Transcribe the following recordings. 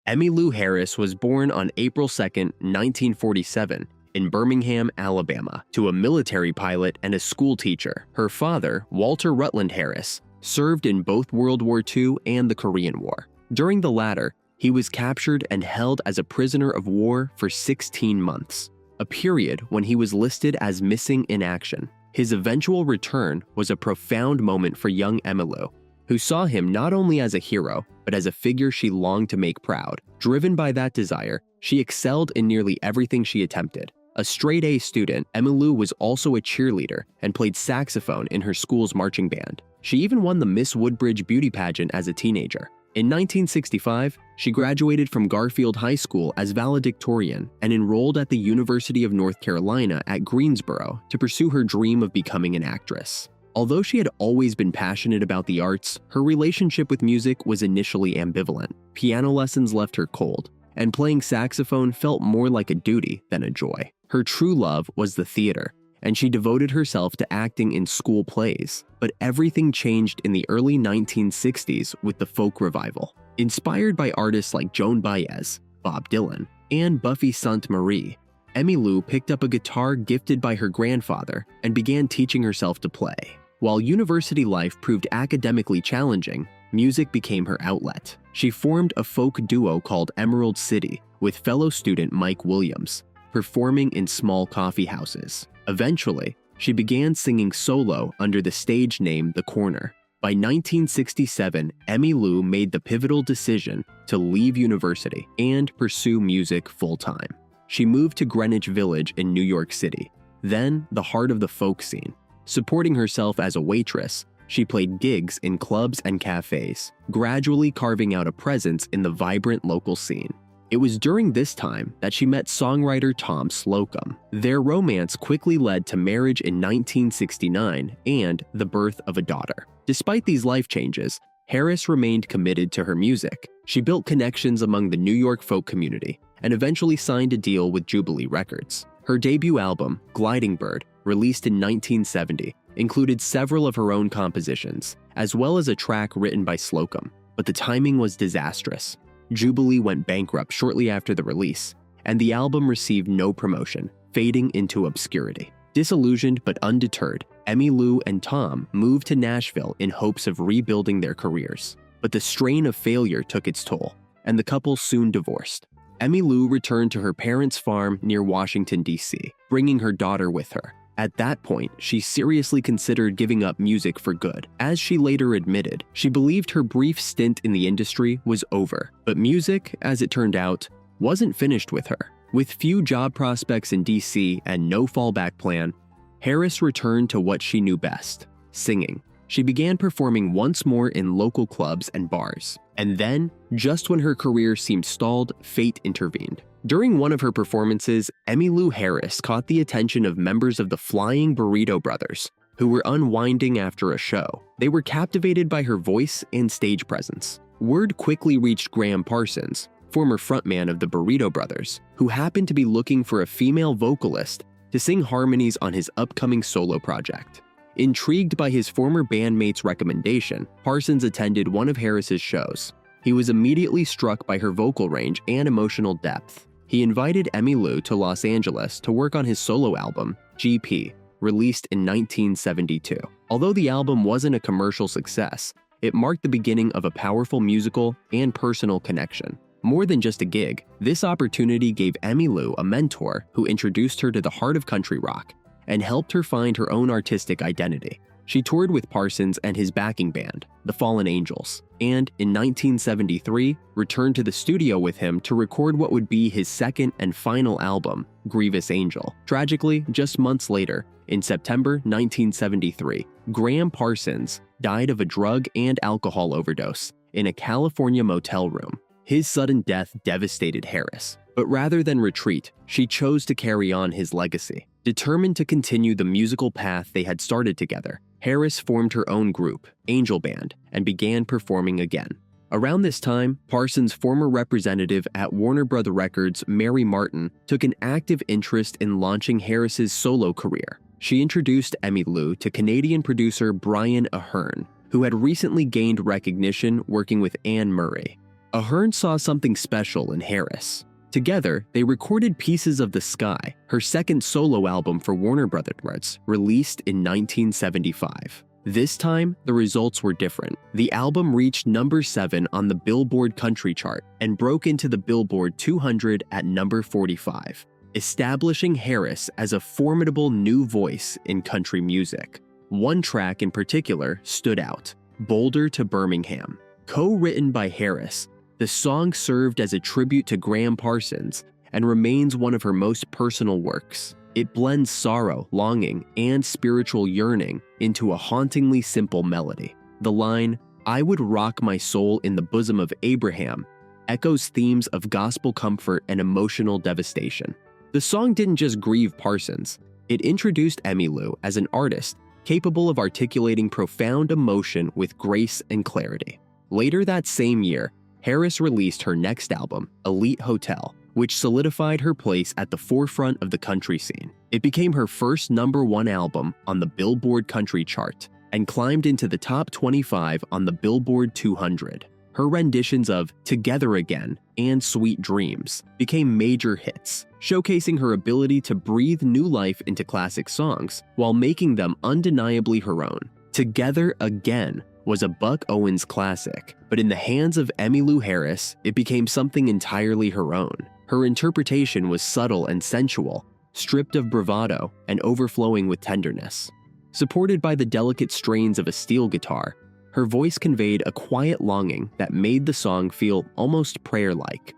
Emmylou Harris was born on April 2, 1947, in Birmingham, Alabama, to a military pilot and a school teacher. Her father, Walter Rutland Harris, served in both World War II and the Korean War. During the latter, he was captured and held as a prisoner of war for 16 months, a period when he was listed as missing in action. His eventual return was a profound moment for young Emmylou, who saw him not only as a hero, but as a figure she longed to make proud. Driven by that desire, she excelled in nearly everything she attempted. A straight-A student, Emmylou was also a cheerleader and played saxophone in her school's marching band. She even won the Miss Woodbridge beauty pageant as a teenager. In 1965, she graduated from Garfield High School as valedictorian and enrolled at the University of North Carolina at Greensboro to pursue her dream of becoming an actress. Although she had always been passionate about the arts, her relationship with music was initially ambivalent. Piano lessons left her cold, and playing saxophone felt more like a duty than a joy. Her true love was the theater, and she devoted herself to acting in school plays. But everything changed in the early 1960s with the folk revival. Inspired by artists like Joan Baez, Bob Dylan, and Buffy Sainte-Marie, Emmylou picked up a guitar gifted by her grandfather and began teaching herself to play. While university life proved academically challenging, music became her outlet. She formed a folk duo called Emerald City with fellow student Mike Williams, performing in small coffee houses. Eventually, she began singing solo under the stage name The Corner. By 1967, Emmylou made the pivotal decision to leave university and pursue music full-time. She moved to Greenwich Village in New York City, then the heart of the folk scene. Supporting herself as a waitress, she played gigs in clubs and cafes, gradually carving out a presence in the vibrant local scene. It was during this time that she met songwriter Tom Slocum. Their romance quickly led to marriage in 1969 and the birth of a daughter. Despite these life changes, Harris remained committed to her music. She built connections among the New York folk community and eventually signed a deal with Jubilee Records. Her debut album, Gliding Bird, released in 1970, included several of her own compositions, as well as a track written by Slocum. But the timing was disastrous. Jubilee went bankrupt shortly after the release, and the album received no promotion, fading into obscurity. Disillusioned but undeterred, Emmylou and Tom moved to Nashville in hopes of rebuilding their careers. But the strain of failure took its toll, and the couple soon divorced. Emmylou returned to her parents' farm near Washington, D.C., bringing her daughter with her. At that point, she seriously considered giving up music for good. As she later admitted, she believed her brief stint in the industry was over. But music, as it turned out, wasn't finished with her. With few job prospects in DC and no fallback plan, Harris returned to what she knew best: singing. She began performing once more in local clubs and bars. And then, just when her career seemed stalled, fate intervened. During one of her performances, Emmylou Harris caught the attention of members of the Flying Burrito Brothers, who were unwinding after a show. They were captivated by her voice and stage presence. Word quickly reached Graham Parsons, former frontman of the Burrito Brothers, who happened to be looking for a female vocalist to sing harmonies on his upcoming solo project. Intrigued by his former bandmate's recommendation, Parsons attended one of Harris's shows. He was immediately struck by her vocal range and emotional depth. He invited Emmylou to Los Angeles to work on his solo album, GP, released in 1972. Although the album wasn't a commercial success, it marked the beginning of a powerful musical and personal connection. More than just a gig, this opportunity gave Emmylou a mentor who introduced her to the heart of country rock and helped her find her own artistic identity. She toured with Parsons and his backing band, the Fallen Angels, and in 1973 returned to the studio with him to record what would be his second and final album, Grievous Angel. Tragically, just months later, in September 1973, Graham Parsons died of a drug and alcohol overdose in a California motel room. His sudden death devastated Harris, but rather than retreat, she chose to carry on his legacy. Determined to continue the musical path they had started together, Harris formed her own group, Angel Band, and began performing again. Around this time, Parsons' former representative at Warner Bros. Records, Mary Martin, took an active interest in launching Harris's solo career. She introduced Emmylou to Canadian producer Brian Aherne, who had recently gained recognition working with Anne Murray. Ahern saw something special in Harris. Together, they recorded Pieces of the Sky, her second solo album for Warner Brothers, released in 1975. This time, the results were different. The album reached number 7 on the Billboard Country chart and broke into the Billboard 200 at number 45, establishing Harris as a formidable new voice in country music. One track in particular stood out, Boulder to Birmingham. Co-written by Harris, the song served as a tribute to Graham Parsons and remains one of her most personal works. It blends sorrow, longing, and spiritual yearning into a hauntingly simple melody. The line, "I would rock my soul in the bosom of Abraham," echoes themes of gospel comfort and emotional devastation. The song didn't just grieve Parsons, it introduced Emmylou as an artist capable of articulating profound emotion with grace and clarity. Later that same year, Harris released her next album, Elite Hotel, which solidified her place at the forefront of the country scene. It became her first number 1 album on the Billboard Country chart and climbed into the top 25 on the Billboard 200. Her renditions of Together Again and Sweet Dreams became major hits, showcasing her ability to breathe new life into classic songs while making them undeniably her own. Together Again was a Buck Owens classic, but in the hands of Emmylou Harris, it became something entirely her own. Her interpretation was subtle and sensual, stripped of bravado and overflowing with tenderness. Supported by the delicate strains of a steel guitar, her voice conveyed a quiet longing that made the song feel almost prayer-like.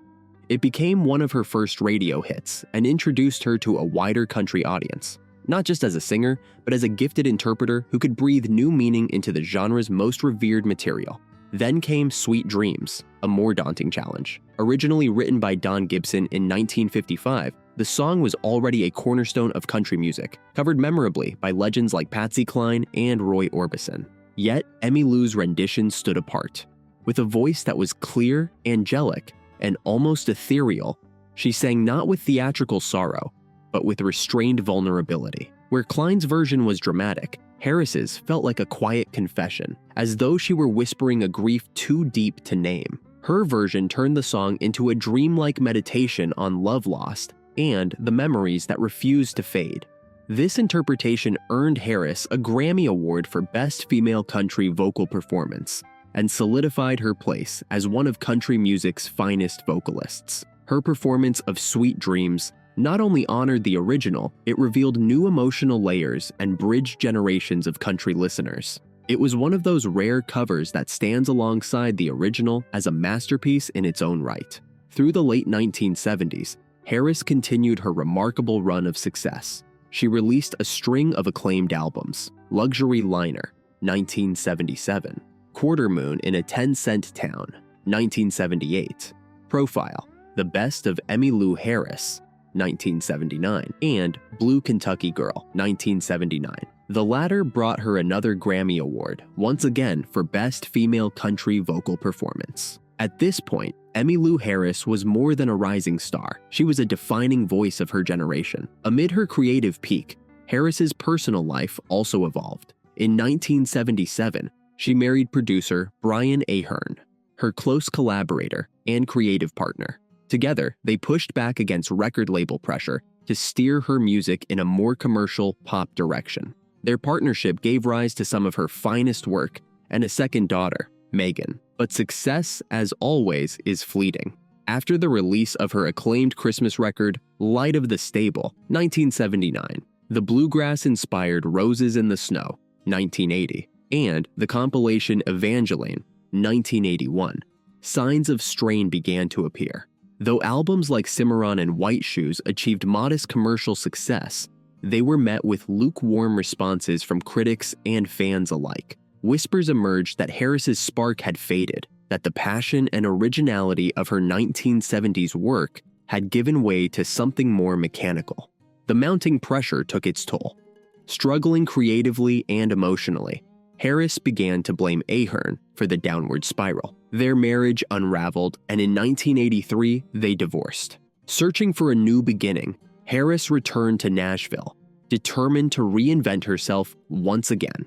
It became one of her first radio hits and introduced her to a wider country audience, not just as a singer, but as a gifted interpreter who could breathe new meaning into the genre's most revered material. Then came Sweet Dreams, a more daunting challenge. Originally written by Don Gibson in 1955, the song was already a cornerstone of country music, covered memorably by legends like Patsy Cline and Roy Orbison. Yet, Emmylou's rendition stood apart. With a voice that was clear, angelic, and almost ethereal, she sang not with theatrical sorrow, but with restrained vulnerability. Where Cline's version was dramatic, Harris's felt like a quiet confession, as though she were whispering a grief too deep to name. Her version turned the song into a dreamlike meditation on love lost and the memories that refused to fade. This interpretation earned Harris a Grammy Award for Best Female Country Vocal Performance and solidified her place as one of country music's finest vocalists. Her performance of Sweet Dreams not only honored the original, it revealed new emotional layers and bridged generations of country listeners. It was one of those rare covers that stands alongside the original as a masterpiece in its own right. Through the late 1970s, Harris continued her remarkable run of success. She released a string of acclaimed albums: Luxury Liner, 1977, Quarter Moon in a 10-Cent Town, 1978, Profile, The Best of Emmylou Harris, 1979, and Blue Kentucky Girl, 1979. The latter brought her another Grammy Award, once again for Best Female Country Vocal Performance. At this point, Emmylou Harris was more than a rising star. She was a defining voice of her generation. Amid her creative peak, Harris's personal life also evolved. In 1977, she married producer Brian Ahern, her close collaborator and creative partner. Together, they pushed back against record label pressure to steer her music in a more commercial pop direction. Their partnership gave rise to some of her finest work and a second daughter, Megan. But success, as always, is fleeting. After the release of her acclaimed Christmas record, Light of the Stable, 1979, the bluegrass-inspired Roses in the Snow, 1980, and the compilation Evangeline, 1981, signs of strain began to appear. Though albums like Cimarron and White Shoes achieved modest commercial success, they were met with lukewarm responses from critics and fans alike. Whispers emerged that Harris's spark had faded, that the passion and originality of her 1970s work had given way to something more mechanical. The mounting pressure took its toll. Struggling creatively and emotionally, Harris began to blame Ahern for the downward spiral. Their marriage unraveled, and in 1983, they divorced. Searching for a new beginning, Harris returned to Nashville, determined to reinvent herself once again.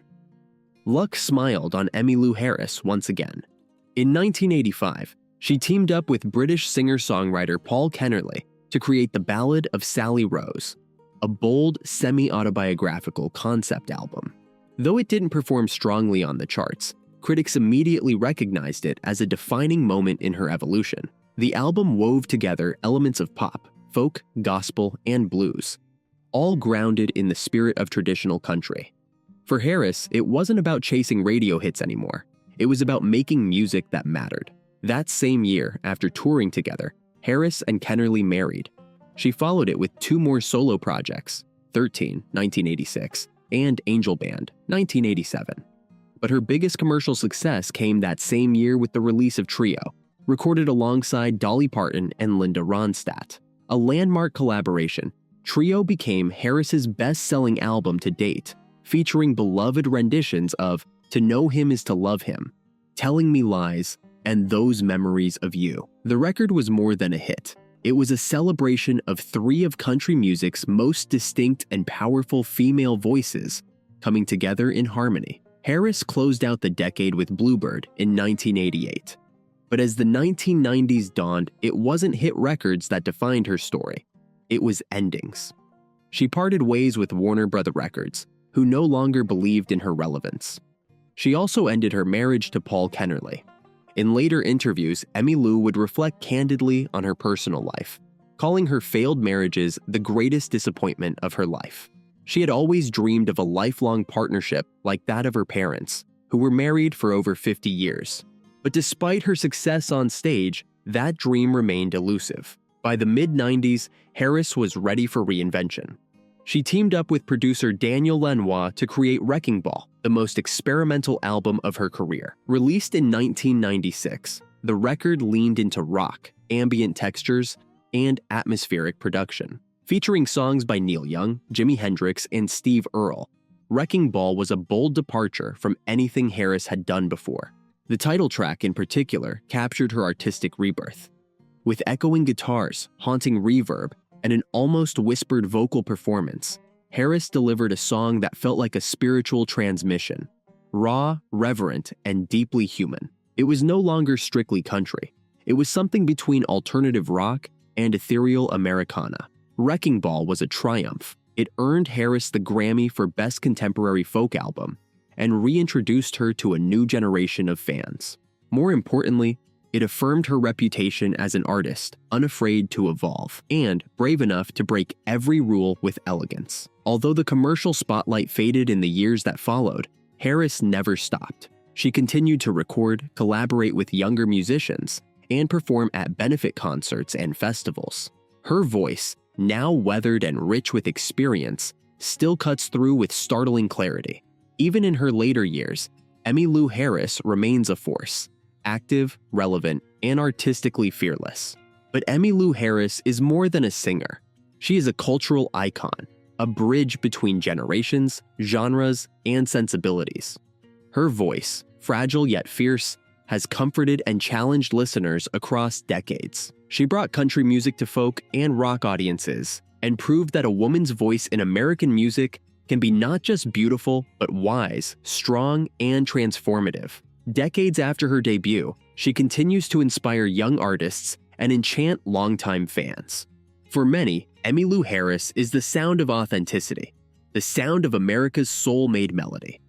Luck smiled on Emmylou Harris once again. In 1985, She teamed up with British singer-songwriter Paul Kennerly to create the Ballad of Sally Rose, a bold, semi-autobiographical concept album. Though it didn't perform strongly on the charts, critics immediately recognized it as a defining moment in her evolution. The album wove together elements of pop, folk, gospel, and blues, all grounded in the spirit of traditional country. For Harris, it wasn't about chasing radio hits anymore. It was about making music that mattered. That same year, after touring together, Harris and Kennerly married. She followed it with 2 more solo projects, 13, 1986, and Angel Band, 1987. But her biggest commercial success came that same year with the release of Trio, recorded alongside Dolly Parton and Linda Ronstadt. A landmark collaboration, Trio became Harris's best-selling album to date, featuring beloved renditions of To Know Him Is to Love Him, Telling Me Lies, and Those Memories of You. The record was more than a hit. It was a celebration of 3 of country music's most distinct and powerful female voices coming together in harmony. Harris closed out the decade with Bluebird in 1988. But as the 1990s dawned, it wasn't hit records that defined her story. It was endings. She parted ways with Warner Bros. Records, who no longer believed in her relevance. She also ended her marriage to Paul Kennerly. In later interviews, Emmylou would reflect candidly on her personal life, calling her failed marriages the greatest disappointment of her life. She had always dreamed of a lifelong partnership like that of her parents, who were married for over 50 years. But despite her success on stage, that dream remained elusive. By the mid-90s, Harris was ready for reinvention. She teamed up with producer Daniel Lanois to create Wrecking Ball, the most experimental album of her career. Released in 1996, the record leaned into rock, ambient textures, and atmospheric production. Featuring songs by Neil Young, Jimi Hendrix, and Steve Earle, Wrecking Ball was a bold departure from anything Harris had done before. The title track in particular captured her artistic rebirth. With echoing guitars, haunting reverb, and an almost whispered vocal performance, Harris delivered a song that felt like a spiritual transmission, raw, reverent, and deeply human. It was no longer strictly country. It was something between alternative rock and ethereal Americana. Wrecking Ball was a triumph. It earned Harris the Grammy for Best Contemporary Folk Album and reintroduced her to a new generation of fans. More importantly, it affirmed her reputation as an artist, unafraid to evolve, and brave enough to break every rule with elegance. Although the commercial spotlight faded in the years that followed, Harris never stopped. She continued to record, collaborate with younger musicians, and perform at benefit concerts and festivals. Her voice, now weathered and rich with experience, still cuts through with startling clarity. Even in her later years, Emmylou Harris remains a force, active, relevant, and artistically fearless. But Emmylou Harris is more than a singer. She is a cultural icon, a bridge between generations, genres, and sensibilities. Her voice, fragile yet fierce, has comforted and challenged listeners across decades. She brought country music to folk and rock audiences and proved that a woman's voice in American music can be not just beautiful, but wise, strong, and transformative. Decades after her debut, she continues to inspire young artists and enchant longtime fans. For many, Emmylou Harris is the sound of authenticity, the sound of America's soul-made melody.